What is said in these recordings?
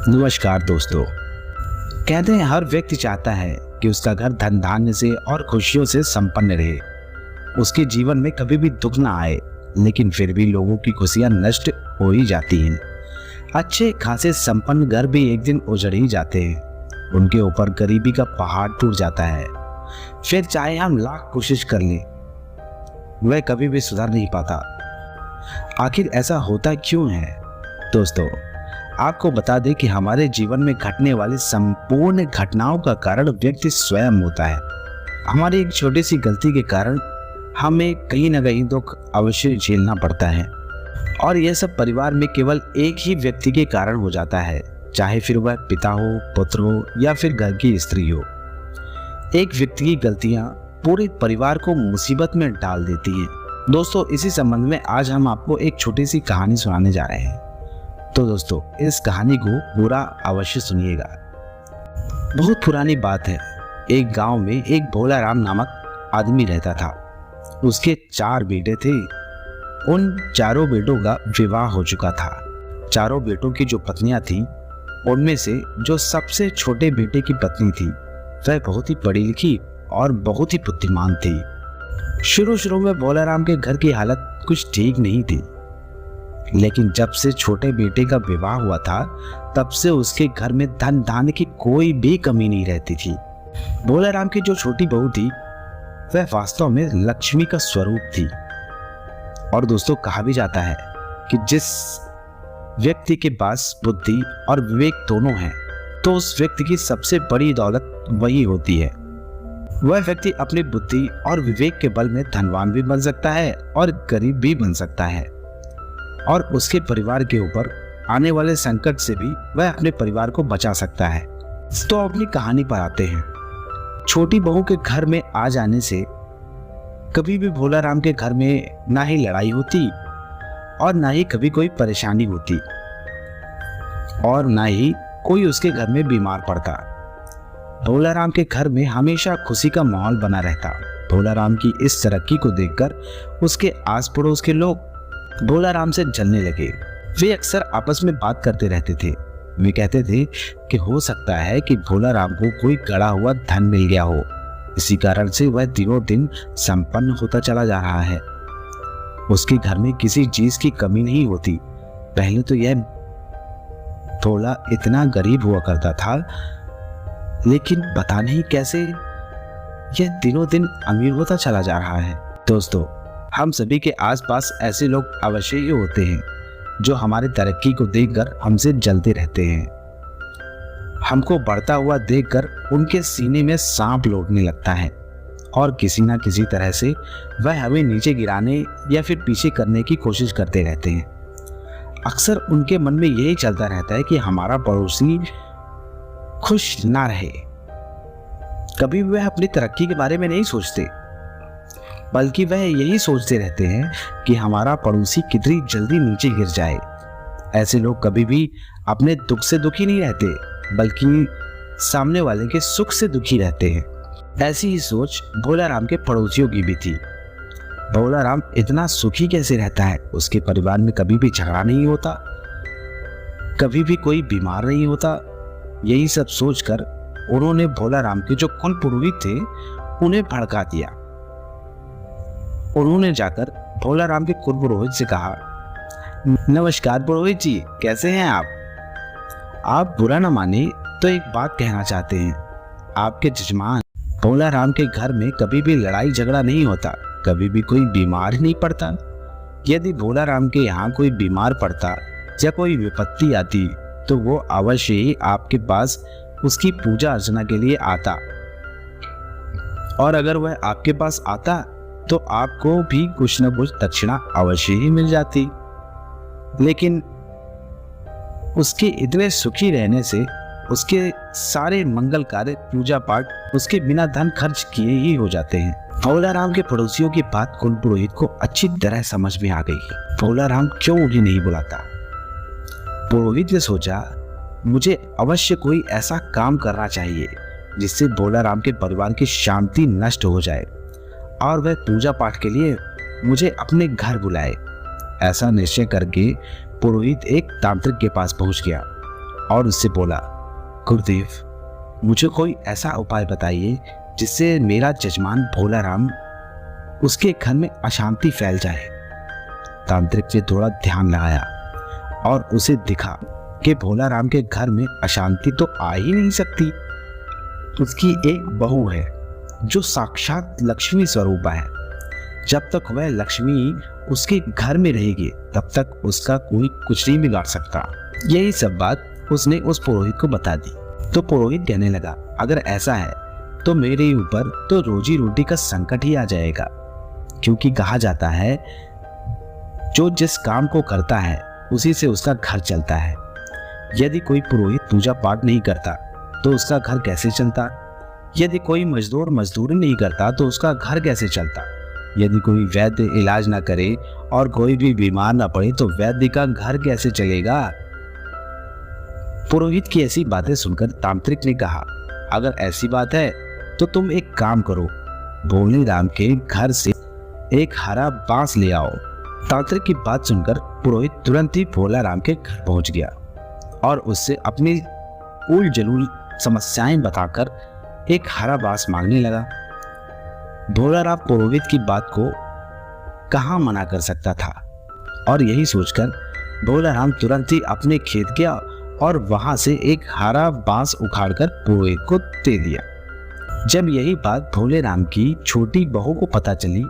नमस्कार दोस्तों। कहते हैं हर व्यक्ति चाहता है कि उसका घर धन धान्य से और खुशियों से संपन्न रहे, उसके जीवन में कभी भी दुख ना आए। लेकिन फिर भी लोगों की खुशियां नष्ट हो ही जाती हैं। अच्छे खासे संपन्न घर भी एक दिन उजड़ ही जाते हैं, उनके ऊपर गरीबी का पहाड़ टूट जाता है। फिर चाहे हम लाख कोशिश कर लें, वह कभी भी सुधर नहीं पाता। आखिर ऐसा होता क्यों है? दोस्तों, आपको बता दें कि हमारे जीवन में घटने वाली संपूर्ण घटनाओं का कारण व्यक्ति स्वयं होता है। हमारी एक छोटी सी गलती के कारण हमें कहीं ना कहीं दुख अवश्य झेलना पड़ता है, और यह सब परिवार में केवल एक ही व्यक्ति के कारण हो जाता है, चाहे फिर वह पिता हो, पुत्र हो या फिर घर की स्त्री हो। एक व्यक्ति की गलतियां पूरे परिवार को मुसीबत में डाल देती हैं। दोस्तों, इसी संबंध में आज हम आपको एक छोटी सी कहानी सुनाने जा रहे हैं। तो दोस्तों, इस कहानी को पूरा अवश्य सुनिएगा। बहुत पुरानी बात है। एक गांव में एक भोला राम नामक आदमी रहता था। उसके 4 बेटे थे। उन चारों बेटों का विवाह हो चुका था। चारों बेटों की जो पत्नियां थीं, उनमें से जो सबसे छोटे बेटे की पत्नी थी, वह बहुत ही पढ़ी लिखी और बहुत ही बुद्धिमान थी। शुरू में भोला राम के घर की हालत कुछ ठीक नहीं थी, लेकिन जब से छोटे बेटे का विवाह हुआ था, तब से उसके घर में धन धान्य की कोई भी कमी नहीं रहती थी। भोला राम की जो छोटी बहू थी, वह वास्तव में लक्ष्मी का स्वरूप थी। और दोस्तों, कहा भी जाता है कि जिस व्यक्ति के पास बुद्धि और विवेक दोनों हैं, तो उस व्यक्ति की सबसे बड़ी दौलत वही होती है। वह व्यक्ति अपनी बुद्धि और विवेक के बल में धनवान भी बन सकता है और गरीब भी बन सकता है, और उसके परिवार के ऊपर आने वाले संकट से भी वह अपने परिवार को बचा सकता है। तो अपनी कहानी पर आते हैं। छोटी बहू के घर में आ जाने से कभी भी भोला राम के घर में ना ही लड़ाई होती और ना ही कभी कोई परेशानी होती, और ना ही कोई उसके घर में बीमार पड़ता। भोला राम के घर में हमेशा खुशी का माहौल बना रहता। भोला राम की इस तरक्की को देखकर उसके आस पड़ोस के लोग भोला राम से जलने लगे। वे अक्सर आपस में बात करते रहते थे। वे कहते थे कि हो सकता है कि भोला राम को कोई गड़ा हुआ धन मिल गया हो, इसी कारण से वह दिनों दिन संपन्न होता चला जा रहा है। उसके घर में किसी चीज की कमी नहीं होती। पहले तो यह भोला इतना गरीब हुआ करता था, लेकिन पता नहीं कैसे यह दिनों दिन अमीर होता चला जा रहा है। दोस्तों, हम सभी के आसपास ऐसे लोग अवश्य ही होते हैं जो हमारी तरक्की को देखकर हमसे जलते रहते हैं। हमको बढ़ता हुआ देखकर उनके सीने में सांप लौटने लगता है, और किसी ना किसी तरह से वह हमें नीचे गिराने या फिर पीछे करने की कोशिश करते रहते हैं। अक्सर उनके मन में यही चलता रहता है कि हमारा पड़ोसी खुश ना रहे। कभी वह अपनी तरक्की के बारे में नहीं सोचते, बल्कि वह यही सोचते रहते हैं कि हमारा पड़ोसी कितनी जल्दी नीचे गिर जाए। ऐसे लोग कभी भी अपने दुख से दुखी नहीं रहते, बल्कि सामने वाले के सुख से दुखी रहते हैं। ऐसी ही सोच भोला राम के पड़ोसियों की भी थी। भोला राम इतना सुखी कैसे रहता है? उसके परिवार में कभी भी झगड़ा नहीं होता, कभी भी कोई बीमार नहीं होता। यही सब सोचकर उन्होंने भोला राम के जो कुल पुरोहित थे, उन्हें भड़का दिया। उन्होंने जाकर भोला राम के कुल पुरोहित से कहा, नमस्कार पुरोहित जी, कैसे हैं आप बुरा न माने तो एक बात कहना चाहते हैं। आपके जजमान भोला राम के घर में कभी भी लड़ाई झगड़ा नहीं होता, कभी भी कोई बीमार नहीं पड़ता। यदि भोला राम के यहाँ कोई बीमार पड़ता या कोई विपत्ति आती, तो वो अवश्य ही आपके पास उसकी पूजा अर्चना के लिए आता, और अगर वह आपके पास आता तो आपको भी कुछ न कुछ दक्षिणा अवश्य ही मिल जाती। लेकिन उसके इतने सुखी रहने से उसके सारे मंगल कार्य, पूजा पाठ उसके बिना धन खर्च किए ही हो जाते हैं। भोला राम के पड़ोसियों की बात कुल पुरोहित को अच्छी तरह समझ में आ गई। भोला राम क्यों उन्हें नहीं बुलाता? पुरोहित ने सोचा, मुझे अवश्य कोई ऐसा काम करना चाहिए जिससे भोला राम के परिवार की शांति नष्ट हो जाए, और वह पूजा पाठ के लिए मुझे अपने घर बुलाए। ऐसा निश्चय करके पुरोहित एक तांत्रिक के पास पहुंच गया और उससे बोला, गुरुदेव, मुझे कोई ऐसा उपाय बताइए जिससे मेरा जजमान भोला राम, उसके घर में अशांति फैल जाए। तांत्रिक ने थोड़ा ध्यान लगाया और उसे दिखा कि भोला राम के घर में अशांति तो आ ही नहीं सकती। उसकी एक बहू है जो साक्षात लक्ष्मी स्वरूप है। जब तक वह लक्ष्मी उसके घर में रहेगी तब तक उसका कोई कुछ नहीं बिगाड़ सकता। यही सब बात उसने उस पुरोहित को बता दी। तो पुरोहित कहने लगा, अगर ऐसा है तो मेरे ऊपर तो रोजी रोटी का संकट ही आ जाएगा, क्योंकि कहा जाता है जो जिस काम को करता है उसी से उसका घर चलता है। यदि कोई पुरोहित पूजा पाठ नहीं करता तो उसका घर कैसे चलता? यदि कोई मजदूर मजदूरी नहीं करता तो उसका घर कैसे चलता? यदि कोई वैद्य इलाज ना करे और कोई भी बीमार ना पड़े तो वैद्य का घर कैसे चलेगा? पुरोहित की ऐसी बातें सुनकर तांत्रिक ने कहा, अगर ऐसी बात है तो तुम एक काम करो, भोले राम के घर से एक हरा बांस ले आओ। तांत्रिक की बात सुनकर पुरोहित तुरंत ही भोला राम के घर पहुंच गया और उससे अपनी उल जलूल समस्याएं बताकर एक हरा बांस मांगने लगा। भोला राम पुरोहित की बात को कहाँ मना कर सकता था और यही सोचकर भोला राम तुरंत ही अपने खेत गया और वहां से एक हरा बांस उखाड़कर पुरोहित को दे दिया। जब यही बात भोले राम की छोटी बहू को पता चली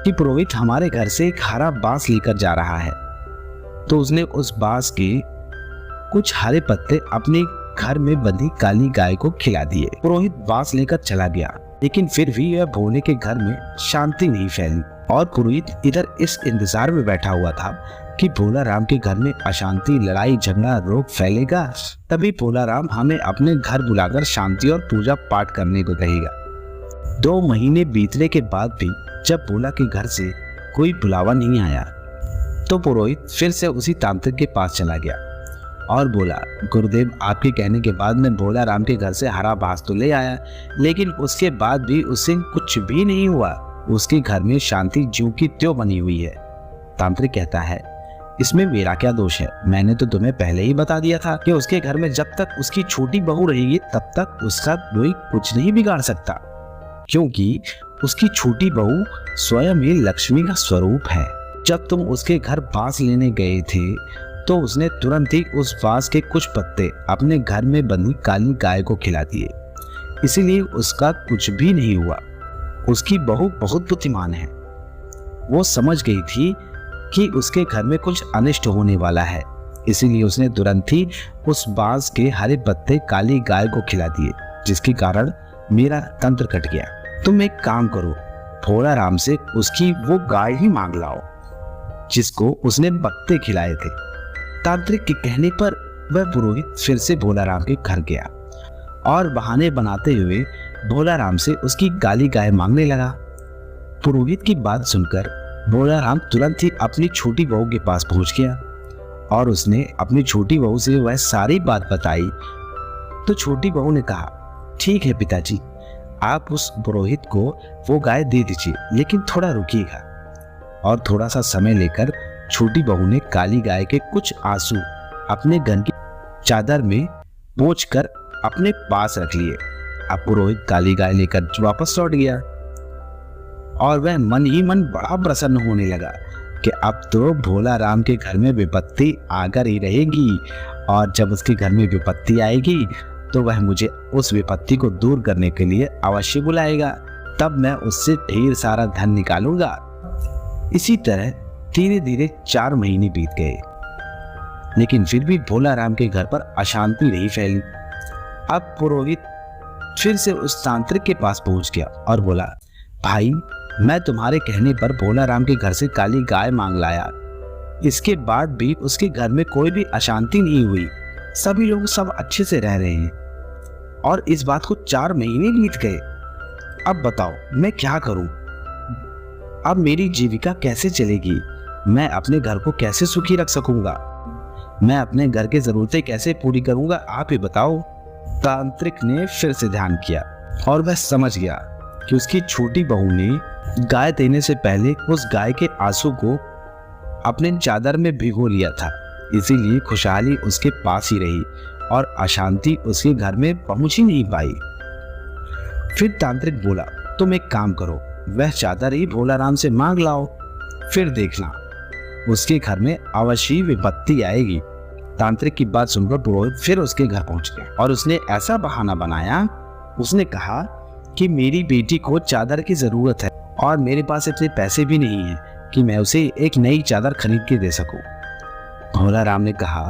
कि पुरोहित हमारे घर से एक हरा बांस लेकर जा रहा है, तो उसने उस बांस के कुछ हरे पत्ते अपने घर में बंधी काली गाय को खिला दिए। पुरोहित बांस लेकर चला गया, लेकिन फिर भी यह भोले के घर में शांति नहीं फैली और पुरोहित इधर इस इंतजार में बैठा हुआ था कि भोला राम के घर में अशांति, लड़ाई झगड़ा, रोग फैलेगा, तभी भोला राम हमें अपने घर बुलाकर शांति और पूजा पाठ करने को कहेगा। 2 महीने बीतने के बाद भी जब भोला के घर से कोई बुलावा नहीं आया तो पुरोहित फिर से उसी तांत्रिक के पास चला गया और बोला, गुरुदेव, आपके कहने के बाद मैं भोला राम के घर से हरा बांस तो ले आया, लेकिन उसके बाद भी उससे कुछ भी नहीं हुआ। उसके घर में शांति ज्यों की त्यों बनी हुई है। तांत्रिक कहता है, इसमें मेरा क्या दोष है? मैंने तो तुम्हें पहले ही बता दिया था कि उसके घर में जब तक उसकी छोटी बहू रहेगी तब तक उसका कोई कुछ नहीं बिगाड़ सकता, क्योंकि उसकी छोटी बहू स्वयं ही लक्ष्मी का स्वरूप है। जब तुम उसके घर बांस लेने गए थे तो उसने तुरंत ही उस बांस के कुछ पत्ते अपने घर में बंधी काली गाय को खिला दिए, इसीलिए उसका कुछ भी नहीं हुआ। उसकी बहू बहुत बुद्धिमान है, वो समझ गई थी कि उसके घर में कुछ अनिष्ट होने वाला है, इसीलिए उसने तुरंत ही उस बांस के हरे पत्ते काली गाय को खिला दिए, जिसके कारण मेरा तंत्र कट गया। तुम एक काम करो, भोला राम से उसकी वो गाय ही मांग लाओ जिसको उसने पत्ते खिलाए थे। तांत्रिक के कहने पर वह पुरोहित फिर से भोला राम के घर गया और बहाने बनाते हुए भोला राम से उसकी काली गाय मांगने लगा। पुरोहित की बात सुनकर भोला राम तुरंत ही अपनी छोटी बहू के पास पहुंच गया और उसने अपनी छोटी बहू से वह सारी बात बताई। तो छोटी बहू ने कहा, ठीक है पिताजी, आप उस पुरोहित को वो गाय दे दीजिए, लेकिन थोड़ा रुकिएगा। और थोड़ा सा समय लेकर छोटी बहू ने काली गाय के कुछ आंसू अपने घर की चादर में पोंछकर अपने पास रख लिए। अब पुरोहित काली गाय लेकर वापस लौट गया और वह मन ही मन बड़ा प्रसन्न होने लगा कि अब तो भोला राम के घर में विपत्ति आकर ही रहेगी, और जब उसके घर में विपत्ति आएगी तो वह मुझे उस विपत्ति को दूर करने के लिए अवश्य बुलाएगा, तब मैं उससे ढेर सारा धन निकालूंगा। इसी तरह धीरे धीरे 4 महीने बीत गए, लेकिन फिर भी भोला राम के घर पर अशांति नहीं फैली। अब पुरोहित फिर से उस तांत्रिक के पास पहुंच गया और बोला, भाई, मैं तुम्हारे कहने पर भोला राम के घर से काली गाय मांग लाया, इसके बाद भी उसके घर में कोई भी अशांति नहीं हुई, सभी लोग सब अच्छे से रह रहे हैं, और इस बात को 4 महीने बीत गए। अब बताओ मैं क्या करूं? अब मेरी जीविका कैसे चलेगी? मैं अपने घर को कैसे सुखी रख सकूंगा? मैं अपने घर की जरूरतें कैसे पूरी करूंगा? आप ही बताओ। तांत्रिक ने फिर से ध्यान किया और वह समझ गया कि उसकी छोटी बहू ने गाय देने से पहले उस गाय के आंसू को अपने चादर में भिगो लिया था, इसीलिए खुशहाली उसके पास ही रही और अशांति उसके घर में पहुंच ही नहीं पाई। फिर तांत्रिक बोला, तुम एक काम करो, वह चादर ही भोलाराम से मांग लाओ, फिर देखना उसके घर में अवश्य विपत्ति आएगी। तांत्रिक की बात सुनकर पुरोहित फिर उसके घर पहुंच गया और उसने ऐसा बहाना बनाया। उसने कहा कि मेरी बेटी को चादर की जरूरत है और मेरे पास इतने पैसे भी नहीं है कि मैं उसे एक नई चादर खरीद के दे सकूं। भोलाराम ने कहा,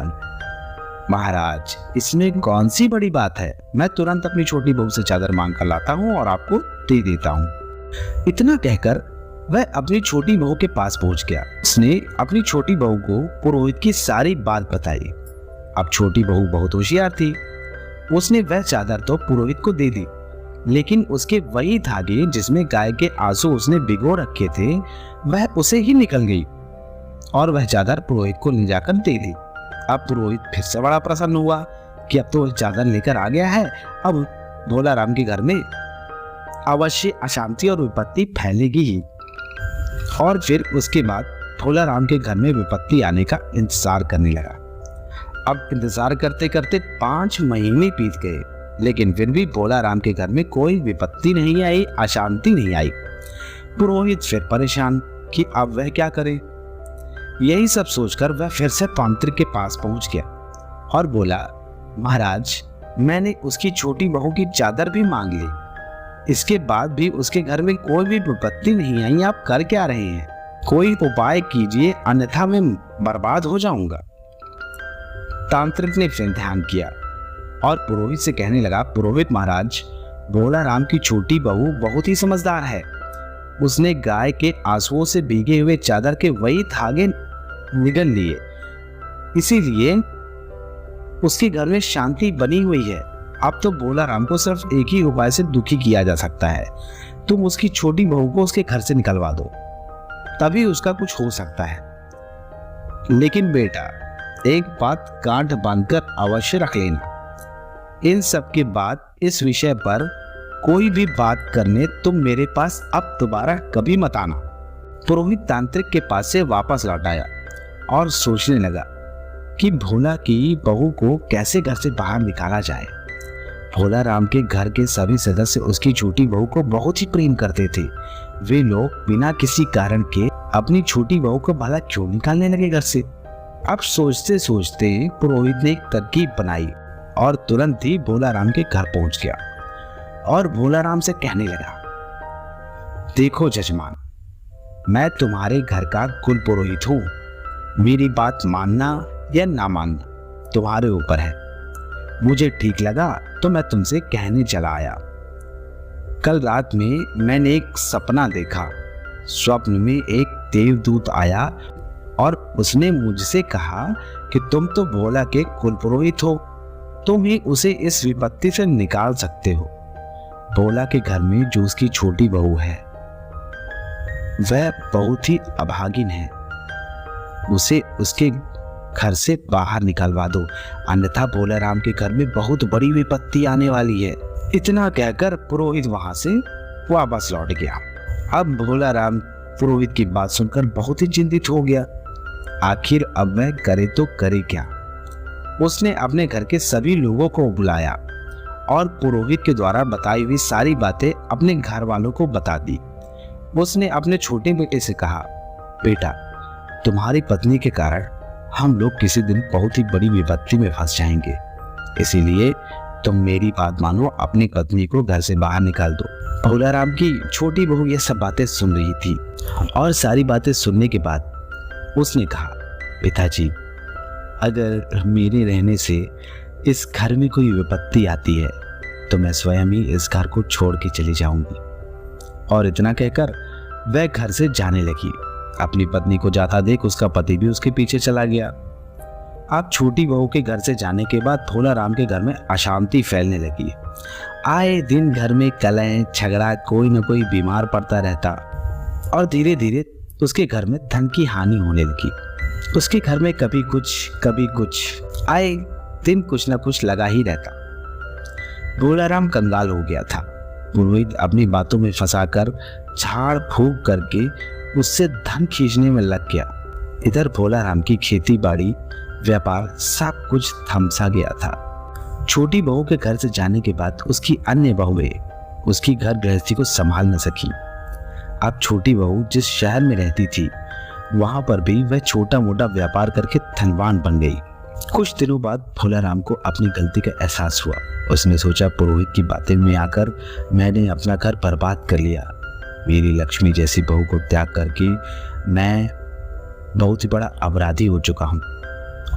महाराज इसमें कौन सी बड़ी बात है, मैं तुरंत अपनी छोटी बहू से चादर मांग कर लाता हूँ और आपको दे देता हूँ। इतना कहकर वह अपनी छोटी बहू के पास पहुंच गया। उसने अपनी छोटी बहू को पुरोहित की सारी बात बताई। अब छोटी बहू बहुत होशियार थी। उसने वह चादर तो पुरोहित को दे दी, लेकिन उसके वही धागे जिसमें गाय के आंसू उसने भिगो रखे थे वह उसे ही निकल गई और वह चादर पुरोहित को ले जाकर दे दी। अब पुरोहित फिर से बड़ा प्रसन्न हुआ कि अब तो वह चादर लेकर आ गया है, अब भोलाराम के घर में अवश्य अशांति और विपत्ति फैलेगी ही। और फिर उसके बाद भोलाराम के घर में विपत्ति आने का इंतजार करने लगा। अब इंतजार करते करते 5 महीने बीत गए, लेकिन फिर भी भोलाराम के घर में कोई विपत्ति नहीं आई, अशांति नहीं आई। पुरोहित फिर परेशान कि अब वह क्या करे। यही सब सोचकर वह फिर से तांत्रिक के पास पहुंच गया और बोला, महाराज मैंने उसकी छोटी बहू की चादर भी मांग ली, इसके बाद भी उसके घर में कोई भी विपत्ति नहीं आई, आप कर क्या रहे हैं? कोई उपाय कीजिए, अन्यथा मैं बर्बाद हो जाऊंगा। तांत्रिक ने फिर ध्यान किया और पुरोहित से कहने लगा, पुरोहित महाराज भोलाराम की छोटी बहू बहुत ही समझदार है। उसने गाय के आंसुओं से भीगे हुए चादर के वही धागे निगल लिए, इसीलिए उसके घर में शांति बनी हुई है। अब तो भोलाराम को सिर्फ एक ही उपाय से दुखी किया जा सकता है, तुम उसकी छोटी बहू को उसके घर से निकलवा दो, तभी उसका कुछ हो सकता है। लेकिन बेटा एक बात गांठ बांधकर अवश्य रख लेना, इन सब के बाद इस विषय पर कोई भी बात करने तुम मेरे पास अब दोबारा कभी मत आना। पुरोहित तांत्रिक के पास से वापस लौट आया और सोचने लगा कि भोला की बहू को कैसे घर से बाहर निकाला जाए। भोलाराम के घर के सभी सदस्य उसकी छोटी बहू को बहुत ही प्रेम करते थे। वे लोग बिना किसी कारण के अपनी छोटी बहू को भला क्यों निकालने लगे घर से। अब सोचते सोचते पुरोहित ने एक तरकीब बनाई और तुरंत ही भोलाराम के घर पहुंच गया और भोलाराम से कहने लगा, देखो जजमान, मैं तुम्हारे घर का कुल पुरोहित हूं, मेरी बात मानना या ना मानना तुम्हारे ऊपर है। मुझे ठीक लगा तो मैं तुमसे कहने चला आया। कल रात में मैंने एक सपना देखा। स्वप्न में एक देवदूत आया और उसने मुझसे कहा कि तुम तो भोला के कुल पुरोहित हो, तुम ही उसे इस विपत्ति से निकाल सकते हो। भोला के घर में जो उसकी छोटी बहू है वह बहुत ही अभागिन है, उसे उसके घर से बाहर निकलवा दो, अन्यथा भोलाराम के घर में बहुत बड़ी विपत्ति आने वाली है। इतना कहकर पुरोहित वहां से वापस लौट गया। अब भोलाराम पुरोहित की बात सुनकर बहुत ही चिंतित हो गया। आखिर अब वह करे तो करे क्या। उसने अपने घर के सभी लोगों को बुलाया और पुरोहित के द्वारा बताई हुई सारी बातें अपने घर वालों को बता दी। उसने अपने छोटे बेटे से कहा, बेटा तुम्हारी पत्नी के कारण हम लोग किसी दिन बहुत ही बड़ी विपत्ति में फंस जाएंगे, इसीलिए तुम मेरी बात मानो, अपनी पत्नी को घर से बाहर निकाल दो। भोलाराम की छोटी बहू ये सब बातें सुन रही थी और सारी बातें सुनने के बाद उसने कहा, पिताजी अगर मेरे रहने से इस घर में कोई विपत्ति आती है तो मैं स्वयं ही इस घर को छोड़ के चली जाऊंगी। और इतना कहकर वह घर से जाने लगी। अपनी पत्नी को जाता देख उसका पति भी उसके पीछे चला गया। अब छोटी बहू के घर से जाने के बाद भोलाराम के घर में अशांति फैलने लगी। आए दिन घर में कलह झगड़ा, कोई न कोई बीमार पड़ता रहता और धीरे धीरे उसके घर में धन की हानि होने लगी। उसके घर में कभी कुछ आए दिन कुछ न कुछ लगा ही रहता। भोलाराम कंगाल हो गया था। पुरोहित अपनी बातों में फंसाकर झाड़ फूंक करके उससे धन खींचने में लग गया। इधर भोलाराम की खेती बाड़ी व्यापार सब कुछ थमसा गया था। छोटी बहू के घर से जाने के बाद उसकी अन्य बहुएं उसकी घर गृहस्थी को संभाल न सकी। अब छोटी बहू जिस शहर में रहती थी वहां पर भी वह छोटा मोटा व्यापार करके धनवान बन गई। कुछ दिनों बाद भोलाराम को अपनी गलती का एहसास हुआ। उसने सोचा, पुरोहित की बातें में आकर मैंने अपना घर बर्बाद कर लिया। मेरी लक्ष्मी जैसी बहू को त्याग करके मैं बहुत ही बड़ा अपराधी हो चुका हूँ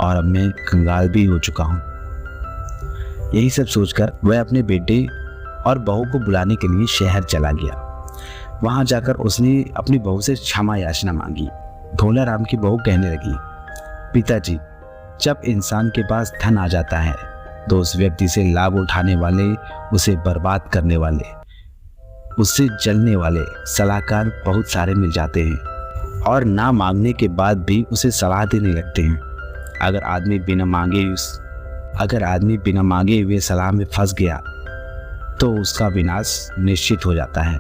और अब मैं कंगाल भी हो चुका हूँ। यही सब सोचकर वह अपने बेटे और बहू को बुलाने के लिए शहर चला गया। वहां जाकर उसने अपनी बहू से क्षमा याचना मांगी। भोलाराम की बहू कहने लगी, पिताजी, जब इंसान के पास धन आ जाता है तो उस व्यक्ति से लाभ उठाने वाले, उसे बर्बाद करने वाले, उससे जलने वाले सलाहकार बहुत सारे मिल जाते हैं और ना मांगने के बाद भी उसे सलाह देने लगते हैं। अगर आदमी बिना मांगे हुए सलाह में फंस गया तो उसका विनाश निश्चित हो जाता है।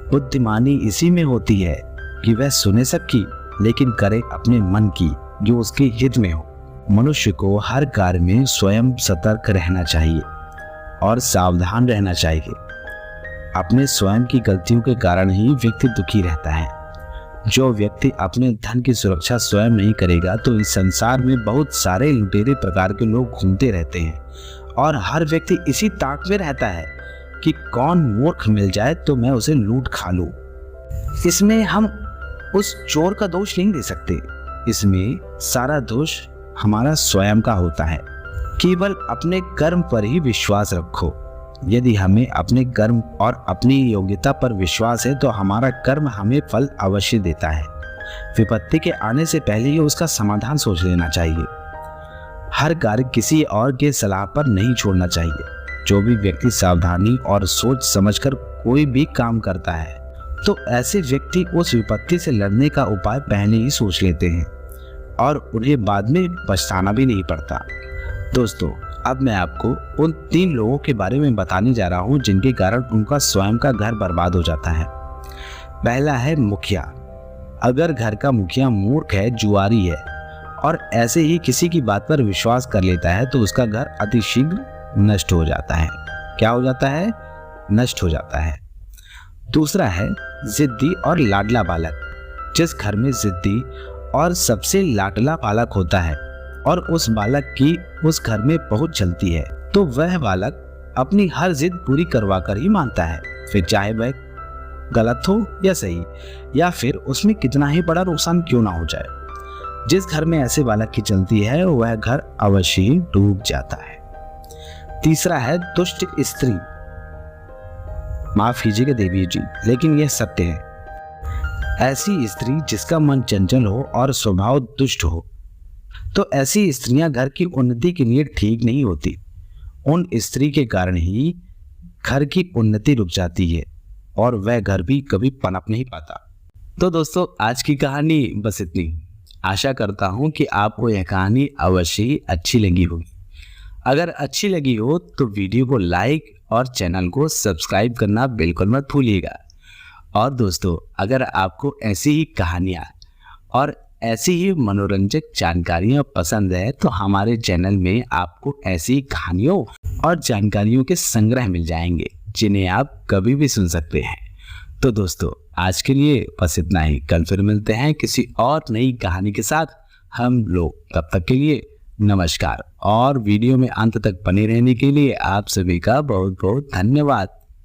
बुद्धिमानी इसी में होती है कि वह सुने सबकी लेकिन करे अपने मन की जो उसके हित में हो। मनुष्य को हर कार्य में स्वयं सतर्क रहना चाहिए और सावधान रहना चाहिए। अपने स्वयं की गलतियों के कारण ही व्यक्ति दुखी रहता है। जो व्यक्ति अपने धन की सुरक्षा स्वयं नहीं करेगा तो इस संसार में बहुत सारे लुटेरे प्रकार के लोग घूमते रहते हैं और हर व्यक्ति इसी ताक में रहता है कि कौन मूर्ख मिल जाए तो मैं उसे लूट खा लूं। इसमें हम उस चोर का दोष नहीं दे सकते। इसमें सारा दोष हमारा स्वयं का होता है। केवल अपने कर्म पर ही विश्वास रखो। यदि हमें अपने कर्म और अपनी योग्यता पर विश्वास है तो हमारा कर्म हमें फल अवश्य देता है। विपत्ति के आने से पहले ही उसका समाधान सोच लेना चाहिए। हर कार्य किसी और के सलाह पर नहीं छोड़ना चाहिए। जो भी व्यक्ति सावधानी और सोच समझकर कोई भी काम करता है तो ऐसे व्यक्ति उस विपत्ति से लड़ने का उपाय पहले ही सोच लेते हैं और उन्हें बाद में पछताना भी नहीं पड़ता। दोस्तों, अब मैं आपको उन 3 लोगों के बारे में बताने जा रहा हूं जिनके कारण उनका स्वयं का घर बर्बाद हो जाता है। पहला है मुखिया। अगर घर का मुखिया मूर्ख है, जुआरी है और ऐसे ही किसी की बात पर विश्वास कर लेता है तो उसका घर अतिशीघ्र नष्ट हो जाता है। क्या हो जाता है? नष्ट हो जाता है। दूसरा है जिद्दी और लाडला बालक। जिस घर में जिद्दी और सबसे लाडला बालक होता है और उस बालक की उस घर में बहुत चलती है तो वह बालक अपनी हर जिद पूरी करवा कर ही मानता है, फिर चाहे वह गलत हो या सही, या फिर उसमें कितना ही बड़ा नुकसान क्यों ना हो जाए। जिस घर में ऐसे बालक की चलती है वह घर अवश्य ही डूब जाता है। तीसरा है दुष्ट स्त्री। माफ कीजिएगा देवी जी, लेकिन यह सत्य है। ऐसी स्त्री जिसका मन चंचल हो और स्वभाव दुष्ट हो तो ऐसी स्त्रियां घर की उन्नति के लिए ठीक नहीं होती। उन स्त्री के कारण ही घर की उन्नति रुक जाती है और वह घर भी कभी पनप नहीं पाता। तो दोस्तों, आज की कहानी बस इतनी। आशा करता हूं कि आपको यह कहानी अवश्य ही अच्छी लगी होगी। अगर अच्छी लगी हो तो वीडियो को लाइक और चैनल को सब्सक्राइब करना बिल्कुल मत भूलिएगा। और दोस्तों, अगर आपको ऐसी ही कहानियाँ और ऐसी ही मनोरंजक जानकारियाँ पसंद है तो हमारे चैनल में आपको ऐसी कहानियों और जानकारियों के संग्रह मिल जाएंगे जिन्हें आप कभी भी सुन सकते हैं। तो दोस्तों, आज के लिए बस इतना ही। कल फिर मिलते हैं किसी और नई कहानी के साथ हम लोग। तब तक के लिए नमस्कार और वीडियो में अंत तक बने रहने के लिए आप सभी का बहुत बहुत धन्यवाद।